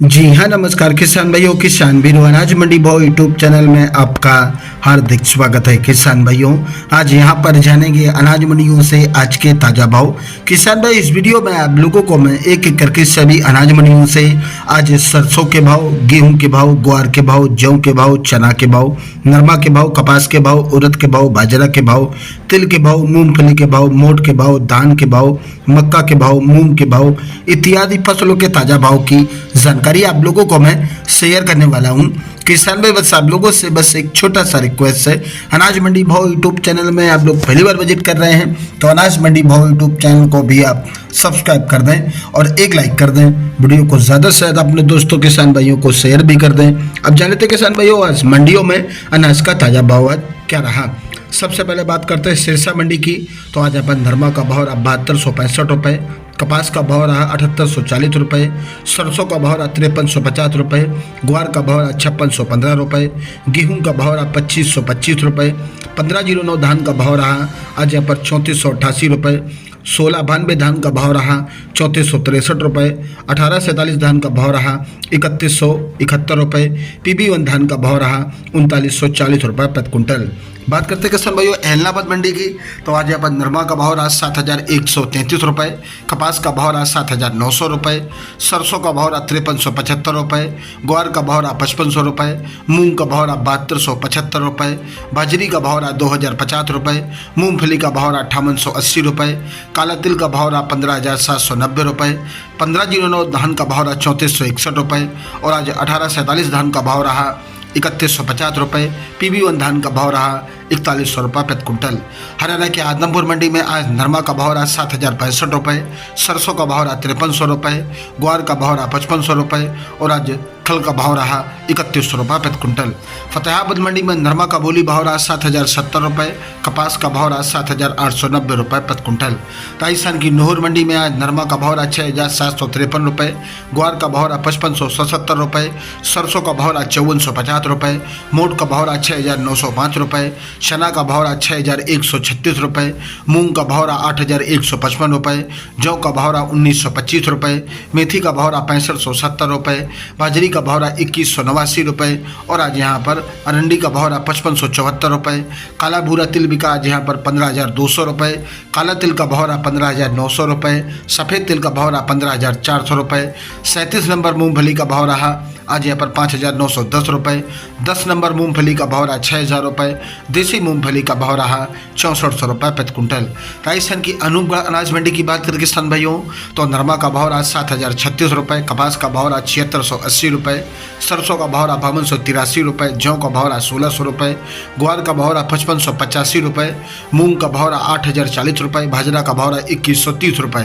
जी हाँ, नमस्कार किसान भाइयों, किसान वीरों, अनाज मंडी भाव यूट्यूब चैनल में आपका हार्दिक स्वागत है। किसान भाइयों, आज यहाँ पर जानेंगे अनाज मंडियों से आज के ताज़ा भाव। किसान भाई, इस वीडियो में आप लोगों को मैं एक एक करके सभी अनाज मंडियों से आज सरसों के भाव, गेहूं के भाव, ग्वार के भाव, जौ के भाव, चना के भाव, नरमा के भाव, कपास के भाव, उड़द के भाव, बाजरा के भाव, तिल के भाव, मूंगफली के भाव, मोठ के भाव, धान के भाव, मक्का के भाव, मूंग के भाव इत्यादि फसलों के ताज़ा भाव की जानकारी आप लोगों को मैं शेयर करने वाला हूं। किसान भाई, बस आप लोगों से बस एक छोटा सा रिक्वेस्ट है, अनाज मंडी भाव यूट्यूब चैनल में आप लोग पहली बार विजिट कर रहे हैं तो अनाज मंडी भाव यूट्यूब चैनल को भी आप सब्सक्राइब कर दें और एक लाइक कर दें। वीडियो को ज़्यादा से ज़्यादा अपने दोस्तों किसान भाइयों को शेयर भी कर दें। अब जानते हैं किसान भाइयों, आज मंडियों में अनाज का ताज़ा भाव आज क्या रहा। सबसे पहले बात करते हैं सिरसा मंडी की। तो आज अपन नरमा का भाव रहा 7265 रुपये, कपास का भाव रहा 7840 रुपये, सरसों का भाव रहा 5350 रुपये, ग्वार का भाव रहा 5615 रुपये, गेहूं का भाव रहा 2525 रुपये, 1509 धान का भाव रहा आज यहाँ पर 3488 रुपये, 1692 धान का भाव रहा 3463 रुपये, 1847 धान का भाव रहा 3171 रुपये, PB1 धान का भाव रहा 3940 रुपये प्रति कुंटल। बात करते हैं किसान भाइयों एलनाबाद मंडी की। तो आज यहाँ पर नरमा का भाव रहा 7133 रुपये, कपास का भाव रहा 7900 रुपये, सरसों का भाव रहा 5375 रुपये, ग्वार का भाव रहा 5500 रुपये, मूंग का भाव रहा 7275 रुपये, बाजरी का भाव रहा 2050 रुपये, मूंगफली का भाव रहा 5880 रुपये, काला तिल का भाव रहा 15790 रुपये, 1509 धान का भाव रहा 3461 रुपये और आज 1847 धान का भाव रहा 3150 रुपये, PB1 धान का भाव रहा 4100 रुपये प्रति कुंटल। हरियाणा के आदमपुर मंडी में आज नरमा का भाव रहा 7065 रुपये, सरसों का भाव रहा 5300 रुपये, ग्वार का भाव रहा 5500 रुपये और आज खल का भाव रहा 3100 रुपये प्रति कुंटल। फतेहाबाद मंडी में नरमा का बोली भाव रहा 7070 रुपये, कपास का भाव रहा 7890 रुपये प्रति कुंटल। राजस्थान की नोहर मंडी में आज नरमा का भाव रहा 6753 रुपये, ग्वार का भाव रहा 5577 रुपये, सरसों का भाव रहा 5450 रुपये, मोठ का भाव रहा 6905 रुपये, चना का भाव रहा 6136 रुपये, मूंग का भाव रहा 8155 रुपये, जौ का भाव रहा 1925 रुपये, मेथी का भाव रहा 6570 रुपये, बाजरी का भाव रहा 2189 रुपये और आज यहाँ पर अरंडी का भाव रहा 5574 रुपये, काला भूरा तिल बिका आज यहाँ पर 15200 रुपये, काला तिल का भाव रहा 15900 रुपये, सफ़ेद तिल का भाव रहा 15400 रुपये, 37 नंबर मूंगफली का भाव रहा आज यहाँ पर 5910 रुपये, 10 नंबर मूंगफली का भाव रहा 6000 रुपये, देसी मूंगफली का भाव रहा 6400 रुपये प्रति कुंटल। राजस्थान की अनूपगढ़ अनाज मंडी की बात करें किसान भाइयों, तो नरमा का भाव रहा 7036 रुपये, कपास का भाव रहा 7680 रुपये, सरसों का भाव रहा 5283 रुपये, जौ का भाव रहा 1600 रुपये, ग्वार का भाव रहा 5585 रुपये, मूंग का भाव रहा 8040 रुपये, बाजरा का भाव रहा 2130 रुपये।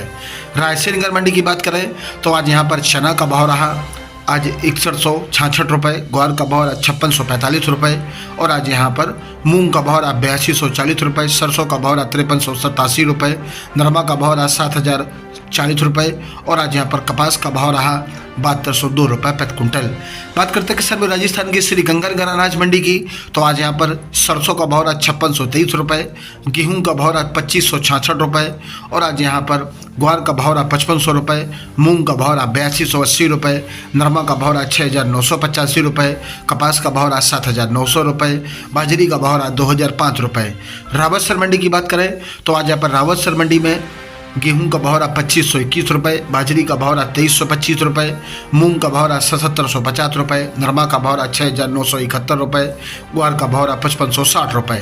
रायसेनगढ़ मंडी की बात करें तो आज यहाँ पर चना का भाव रहा आज 6166 रुपये, ग्वार का भाव रहा 5645 रुपये और आज यहाँ पर मूंग का भाव रहा 8240 रुपये, सरसों का भाव रहा 5387 रुपये, नरमा का भाव रहा 7040 रुपये और आज यहाँ पर कपास का भाव रहा 7202 रुपये प्रति कुंटल। बात करते हैं किसान भाई राजस्थान की श्री गंगानगर अनाज मंडी की। तो आज यहाँ पर सरसों का भाव रहा 5623 रुपये, गेहूं का भाव रहा 2566 रुपये और आज यहाँ पर ग्वार का भाव रहा 5500 रुपये, मूंग का भाव रहा 8280 रुपये, नरमा का भाव रहा 6985 रुपये, कपास का भाव रहा 7900 रुपये, बाजरी का भाव रहा 2005 रुपये। रावतसर मंडी की बात करें तो आज यहाँ पर रावतसर मंडी में गेहूं का भाव रहा 2521 रुपये, बाजरी का भाव रहा 2325 रुपये, मूंग का भाव रहा 7750 रुपये, नरमा का भाव रहा 6971 रुपये, ग्वार का भाव रहा 5560 रुपये।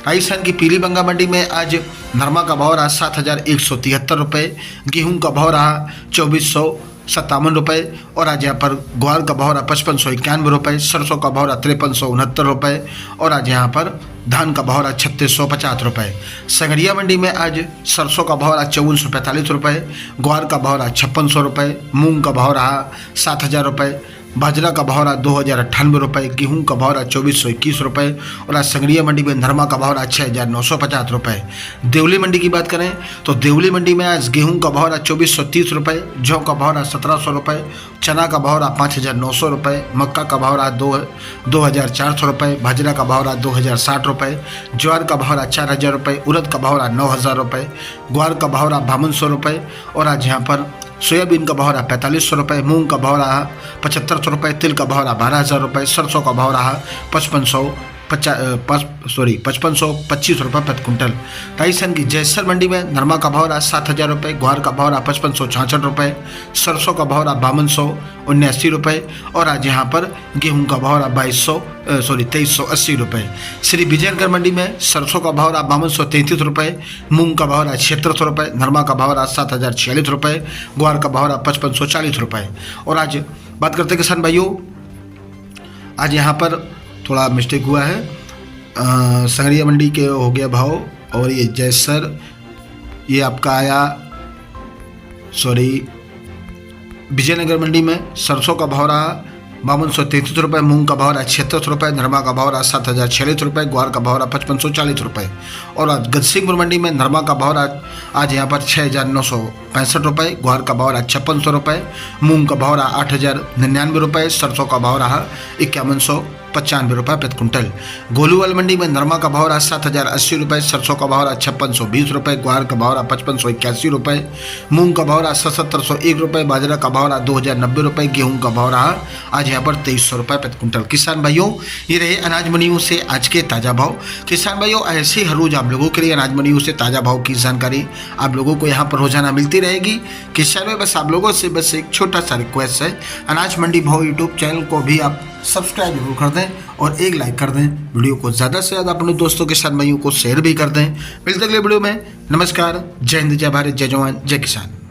राजस्थान की पीलीबंगा मंडी में आज नरमा का भाव रहा 7173 रुपये, गेहूं का भाव रहा 2457 रुपये और आज यहाँ पर ग्वार का भाव रहा 5591 रुपये, सरसों का भाव रहा 5369 रुपये और आज यहाँ पर धान का भाव रहा 3650 रुपये। संगरिया मंडी में आज सरसों का भाव रहा 5445 रुपये, ग्वार का भाव रहा 5600 रुपये, मूंग का भाव रहा 7000 रुपये, बाजरा का भाव रहा 2098 रुपये, गेहूं का भाव रहा 2421 रुपये और आज संगरिया मंडी में नरमा का भाव रहा 6950 रुपये। देवली मंडी की बात करें तो देवली मंडी में आज गेहूं का भाव रहा 2430 रुपये, जौ का भाव रहा 1700 रुपये, चना का भाव रहा 5900 रुपये, मक्का का भाव रहा 2400 रुपये, बाजरा का भाव रहा 2060 रुपये, ज्वार का भाव रहा 4000 रुपये, उड़द का भाव रहा 9000 रुपये, ग्वार का भाव रहा 5200 रुपये और आज यहाँ पर सोयाबीन का भाव रहा 4500 रुपये, मूंग का भाव रहा 7500 रुपये, तिल का भाव रहा 12,000 रुपये, सरसों का भाव रहा 5525 रुपये प्रति क्विंटल। राजस्थान की जैसर मंडी में नरमा का भाव रहा 7,000 रुपये, ग्वार का भाव रहा 5566 रुपये, सरसों का भाव रहा 5279 रुपये और आज यहाँ पर गेहूं का भाव रहा 2380 रुपये। श्री विजयनगर मंडी में सरसों का भाव रहा 5233 रुपये, मूंग का भाव रहा 7600 रुपये, नरमा का भाव रहा 7046 रुपये, ग्वार का भाव रहा 5540 रुपये। और आज बात करते हैं किसान भाइयों, आज यहाँ पर थोड़ा मिस्टेक हुआ है, संगरिया मंडी के हो गया भाव और ये जैसर ये आपका आया विजयनगर मंडी में सरसों का भाव रहा 5233 रुपये, मूंग का भाव रहा 7600 रुपये, नरमा का भाव रहा 7046 रुपये, ग्वार का भाव रहा 5540 रुपये। और आज गजसिंहपुर मंडी में नरमा का भाव रहा आज यहाँ पर 6965 रुपये, ग्वार का भाव रहा 5600 रुपये, मूंग का भाव रहा 8099 रुपये, सरसों का भाव रहा 5195 रुपये प्रति क्विंटल। गोलूवाल मंडी में नरमा का भाव रहा 7080 रुपये, सरसों का भाव रहा 5620 रुपये, ग्वार का भाव रहा 5581 रुपये, मूंग का भाव रहा 7701 रुपये, बाजरा का भाव रहा 2090 रुपये, गेहूं का भाव रहा आज यहाँ पर 2300 रुपये प्रति क्विंटल। किसान भाइयों, ये रहे अनाज मंडियों से आज के ताज़ा भाव। किसान भाइयों, ऐसे ही हर रोज आप लोगों के लिए अनाज मंडियों से ताज़ा भाव की जानकारी आप लोगों को यहाँ पर रोजाना मिलती रहेगी। किसान भाई, बस आप लोगों से बस एक छोटा सा रिक्वेस्ट है, अनाज मंडी भाव यूट्यूब चैनल को भी आप सब्सक्राइब जरूर कर दें और एक लाइक कर दें। वीडियो को ज़्यादा से ज़्यादा अपने दोस्तों किसान भाइयों को शेयर भी कर दें। मिलते अगले वीडियो में। नमस्कार, जय हिंद, जय भारत, जय जवान, जय किसान।